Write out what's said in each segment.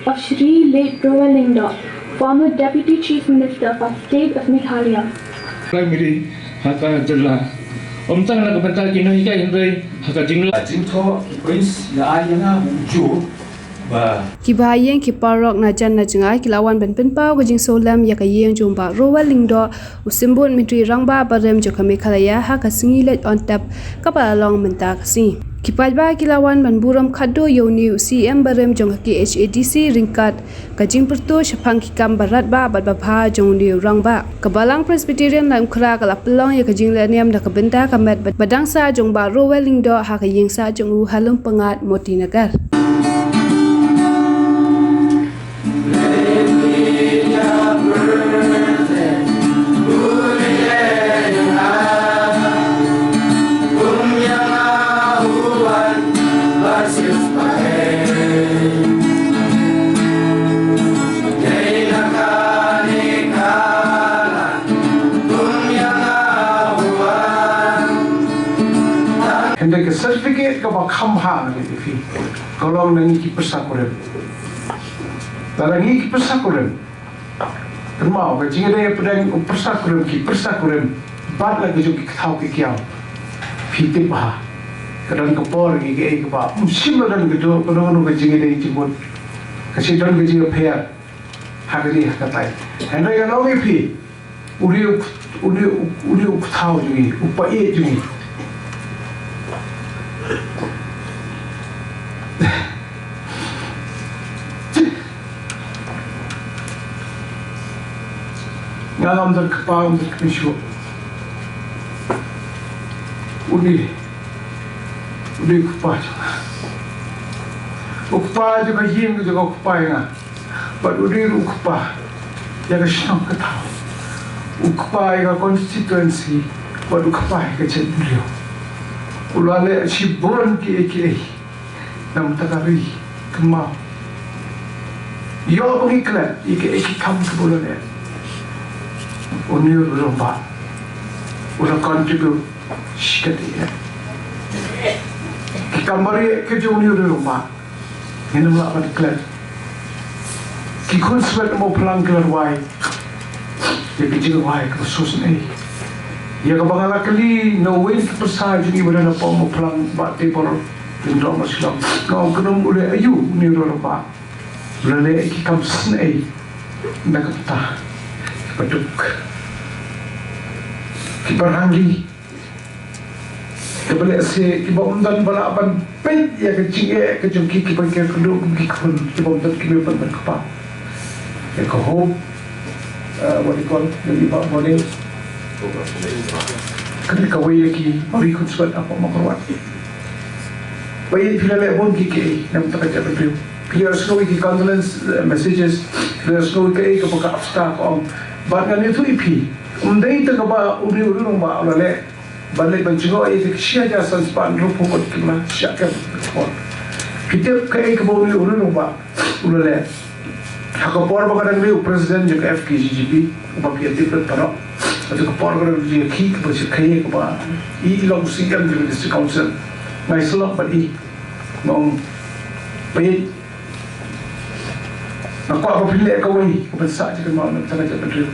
of Shri late Bah Rowell, former Deputy Chief Minister of State of Meghalaya. Primary haka jylla omtang na kabanta kinoi ka inrei haka jingla jingtho prince ya ayanga muju ba kiba yeng kiparok na chan na chingai kilawan ben pen pau ga jing solam ya ka yeng jong Bah Rowell do usimbon mitri rangba barem jo ka Meghalaya ha ka singi let on tap kapala long menta kasi kipai ba kilawan ban buram khaddo yoni cm barem jong ki hadc ringkat ka jing perto shapang ki kam barat ba bha jong ni rangba kabalang presbyterian lam khra ka laplang ya ka jing le niam da ka benta ka met badang sa jong Bah Rowell do ha ka yeng sa jong u halung pangat moti nagar Hendak ke certificate ke bakam hang ni fi. Kalau nangi ki persakuran. Tarangi ki persakuran. Kynmaw ke jinga dia pedang persakuran. Bad lagi jo ki thau ki kiau. Fi te ba. Kadang ke por ki ke ba. Musim dan ke jo kono ke jinga dia jibut. Kasi dan ke jinga pher. Hagri hakatai. Hendak yang lawi fi. Uri thau jungi, upai jungi. Ngalam dan kepala dan kemisyo. Uni kepala juga him juga kepala nga. But uni kepala yang kesyang ketau. Kepala yang constituency, but kepala yang cendrio. Ulale si bon ki nam takari Kynmaw. Yo pengiklan iki kam kebulan. Unir rumah, ulah contribute sikit ya. Kita mari kerja unir rumah, ini mula berkelan. Kikun sebab mau pelang kelar wai, jadi juga wai khusus ni. Ya kebangalah kali nawin kepersah jadi berada apa mau pelang bati por tindok masih kau kena mulai ayu unir rumah, mulai kikam senai, nak kata. Paduk kibarangli kebalik se kiba undan balapan pet ya kecing kejungki kiba keduk kikun kiba undan kiba undan kepa ya ko what do you call the liba model kan kawai lagi mari kun suat apa makarwat bayi filale bon ki nam takaja betul clear snowy ki condolence messages clear snowy ke ka absta om Bahkan itu ipi, umdai tak apa uri rumah awalnya, balik bancingo itu siapa jasa sepan Rupang kot kena siapa kot. Kita kayak ke uri rumah awalnya, hakapor bagai orang presiden juga FKGGP, ubah piati bertarap, atau kapor bagai dia kik bersih kayak apa, long singgah juga district council, ngai selok badi, mong bayi. Aku apa pilih kawai kebesak jika mahu nak tengah jalan betul.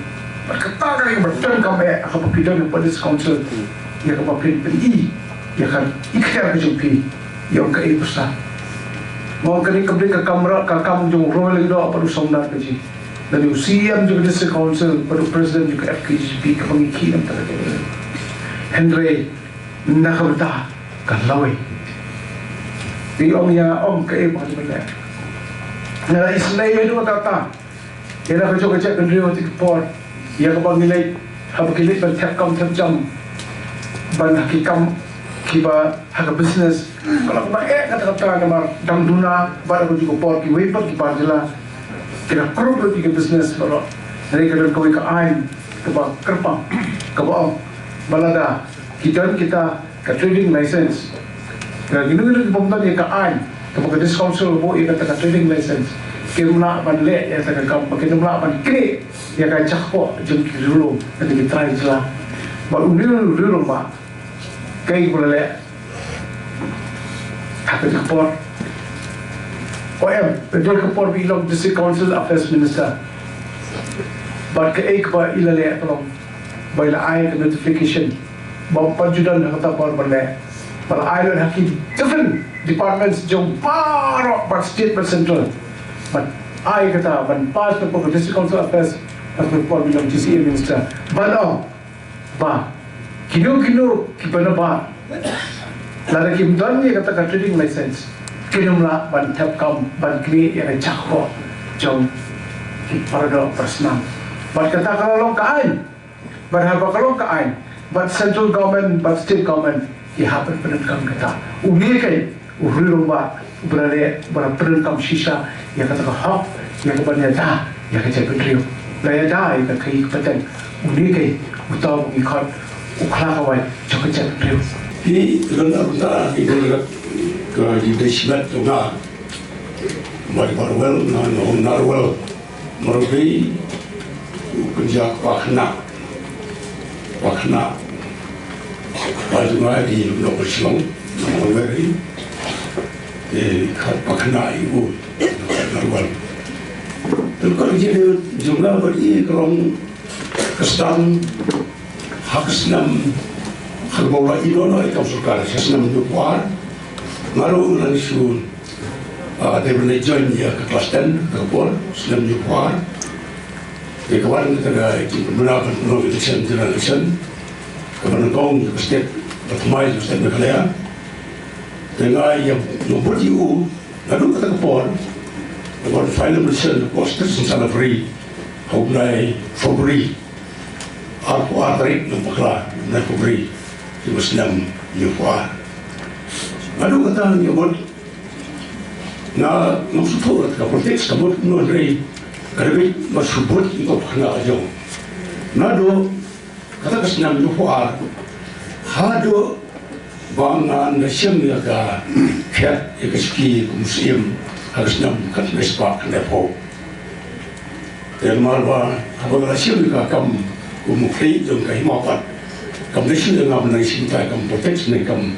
Berkata yang betul kami apa pilih pada council yang apa pilih yang kan ikhtiar kejumpi yang kei besar. Mau kini kembali ke kamera kakam jong Rowell itu apa rusam nak keji. Dan usia juga district council pada presiden juga FKGP kepengiki yang tengah jalan. Henry nak berdah kalawai. Di om kei macam Nara Islam itu kata, ia kerja kenduri waktu kepor, ia kebang nilai, apa kilit bertiap jam, ban hakikam kiba hak business. Kalau kata nama dangduna, baru juga kepor kiway per kibar jylla, kira kerap lagi ke business kalau, hari kadang kau ke ain, keba kerpang, keba balada, kita ke trading license, kira gini pemerintah ke ain. Kapag discount sale mo, ia kata trading license. Kaya mula pan le, ia kata kapag mula pan kre, ia kata cakpo, jom kiri nanti kita try jylla. Baru dulu ba, kaya boleh le, hak kapor OM, the Delkapur belong District Council Affairs Minister. But ek ba ilale atong by la ay notification. Ba pajudan nakatapor bale. But I don't have different departments jong paro but state but central. But I kata ban pass the District Council Affairs as the belong DCA Minister. But no, ba kino kibana ba. Lara kim don ni kata ka trading license. Kinumla ban tap kam ban kini yang cakpo jong parado personal. But kata kalau kain, but haba kalau kain, but central government, but state government, ia happen penentang kata. Uni kai, uri rumah berada penentang sisa, ia kata hak, ia kebanyakan dah, ia kerja penteriu. Laya dah, ia kai peten. Uni kai, utau ikut uklah kawai, cakap kerja penteriu. Ini rendah ini ke di desmet tu na, Bah Rowell na Rowell, merupai kerja wakna, baju mai di lokal Selong, merupai wakna ibu na Rowell. Kalau jadi jumlah beri kerong kesan hak senam. Kalau lagi dono ikam sukar, senam jual, malu nanti sun, dia boleh join dia ke kelas 10, ke pol, senam jual. Kawan kita ada beberapa election, kawan kong ke state, pertama ke state Meghalaya. Dengan yang nombor tiu, lalu kita ke pol, kawan final election poster sana free, Februari, Februari nombor kelas, Februari. Muslim Yuhwa. Lalu kata nyebut na maksudnya ke politik kabut nondrei kerja maksudut ikut kena aja. Nado kata kesenam Yuhwa hado bangan nasyam ya ka kat ikaski muslim harus nam kat nespak nepo. Dan malwa abang nasyam ka kam umukri jong Kynmaw cầm lấy sự ngầm này sinh tại cầm protect này cầm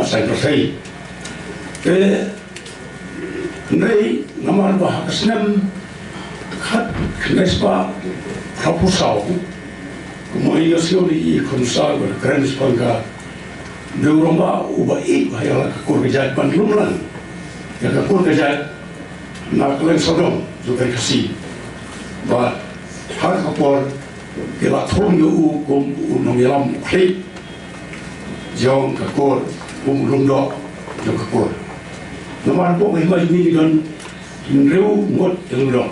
sai protect thế đây nằm ở bờ cái snem khát cái spa hấp sầu cũng mấy cái siêu đi con sao cái grand spa cả đều rong ba ubah hay là cái cột cái jat ban lum lan cái cột cái jat nak lên sodom juga kasih và hal kapor kila thong yu kum unong yalam kli jong kakor lungdo jong kakor naman po kay may ni don hinriu ngot lungdo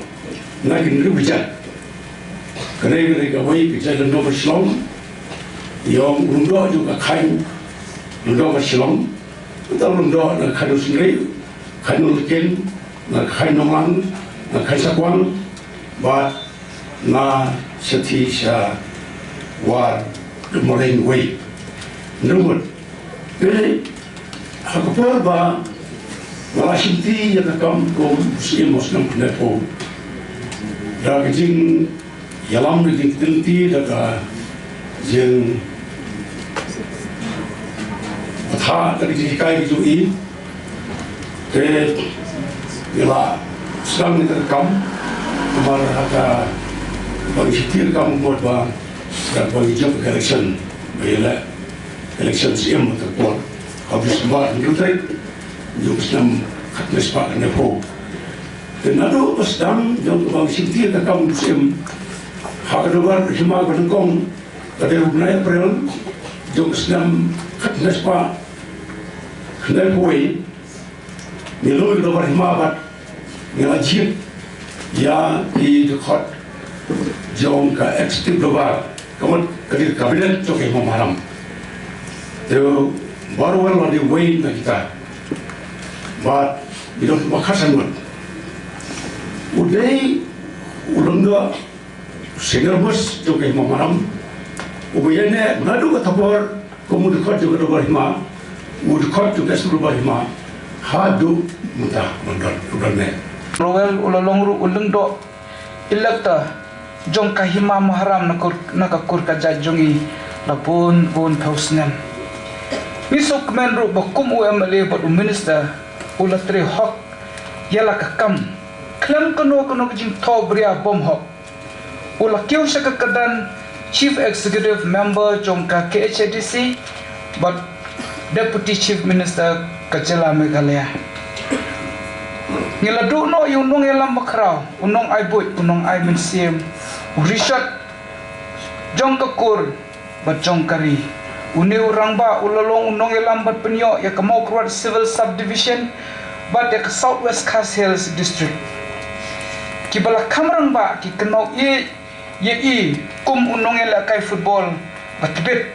na hinriu bijat kanay kaway bijat lungdo bersilong yong lungdo juga kain lungdo bersilong kita lungdo na kain sendiri kain ulken na kain nonglang na kain sakwang ba na seti sya war moreng way number jadi hakapor ba wala sinti ya kam ko siemos nam knepo da gijing yalam ni tinti da ka jeng atha da gijing kai ju i te yala sang ni kam mar haka bagi setir kamu buat bang dan bagi jam election bila election siam atau kuat habis buat rutai jom senam katnes pak nepo dan ada pasdam jom bagi setir kamu siam hak doar hima berengkong pada rubnai April jom senam katnes pak nepo nilu doar hima bat ngajib ya di dekat jong ka eksekutif global kamu kerja kabinet tu kaya memaram tu baru di way na kita but bidon makasan buat uday ulangga senior bos tu kaya memaram ubiyane nadu ka tabor kamu dekat juga global hima dekat juga global hima hadu mudah mudah Rowell ulalongru ulungdo ilakta jong Kynmaw maharam nakakur kaja jongi lapun pausnem misok menru bakum UMLA but minister ulatre hok yala ka kam klam kono kajing tho bria bom hok ula kyo shakakadan Chief Executive Member jong ka KHDC but Deputy Chief Minister ka jylla Meghalaya ngila du no yung nong yalam makraw unong ay boy unong ay minsiem Richard jong ka kur but jong kari uniu rangba ulalong unong yalam bat penyo ya Kynmaw Civil Subdivision but ya Southwest Khas Hills District kibala kamrang ba ki Kynmaw ye kum unong ela kai football but bit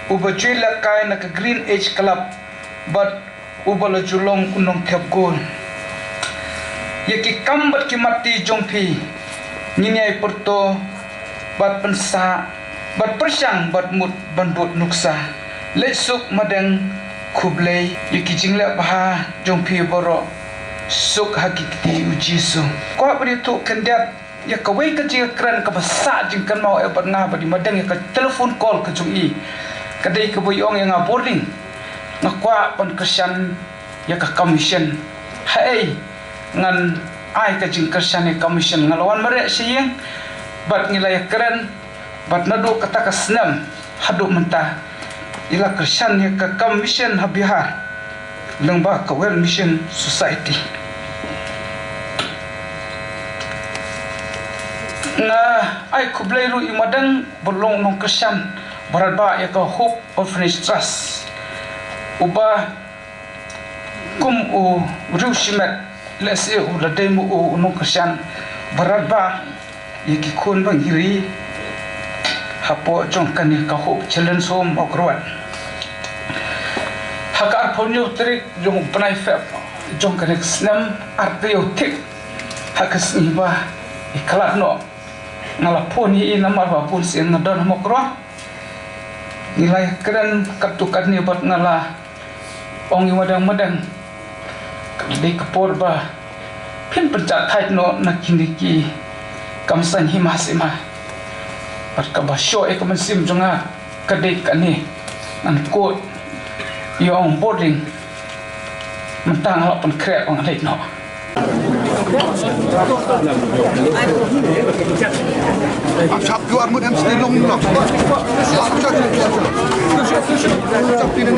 uba jylla kai na ka Green Age Club but ubala julong unong kep goal ye ki kambat ki mati jongpi nginyai porto bat pensa bat persyang bat mut bandut nuksa lesuk madeng kublei ye ki jingla baha jongpi boro suk hakiki ujisu ko beri tu kendat ya kawai ka jing kran ka basa jing Kynmaw e bat nga badi madeng ya ka telefon call ka jungi kadai ka boyong yang boarding ngakwa pan kesyan ya ka commission hai ngan ai ka jing kesyan e commission ngalawan mere siyeng bat ngilay kran bat nadu kata ka snam hadu mentah ila kesyan ya ka commission habihar lengba ka well mission society na ai kublai ru imadang bolong nong kesyan radbah ya ka Hope Orphanage Trust uba kum u rushimet lesi u lademu u nong kesyan radbah ya ki kun bang hiri hapo jong kan ka Hope Children's Home okrwan hakar ponyo trik jong panai fep jong kan snam artiotik hakas iba iklat no ngalapun i namar ba pun sing ngadon mokro nilai keren katukan ni bat ngala ong madang di kepor ba pin pencak thai no nakiniki kamsan himasima bat ka ba show e kamansim jonga kadek ani nan kot yong boarding mentang halapan krek ong lek no Chap keluar mut em stilong ni lah. Chap di ni.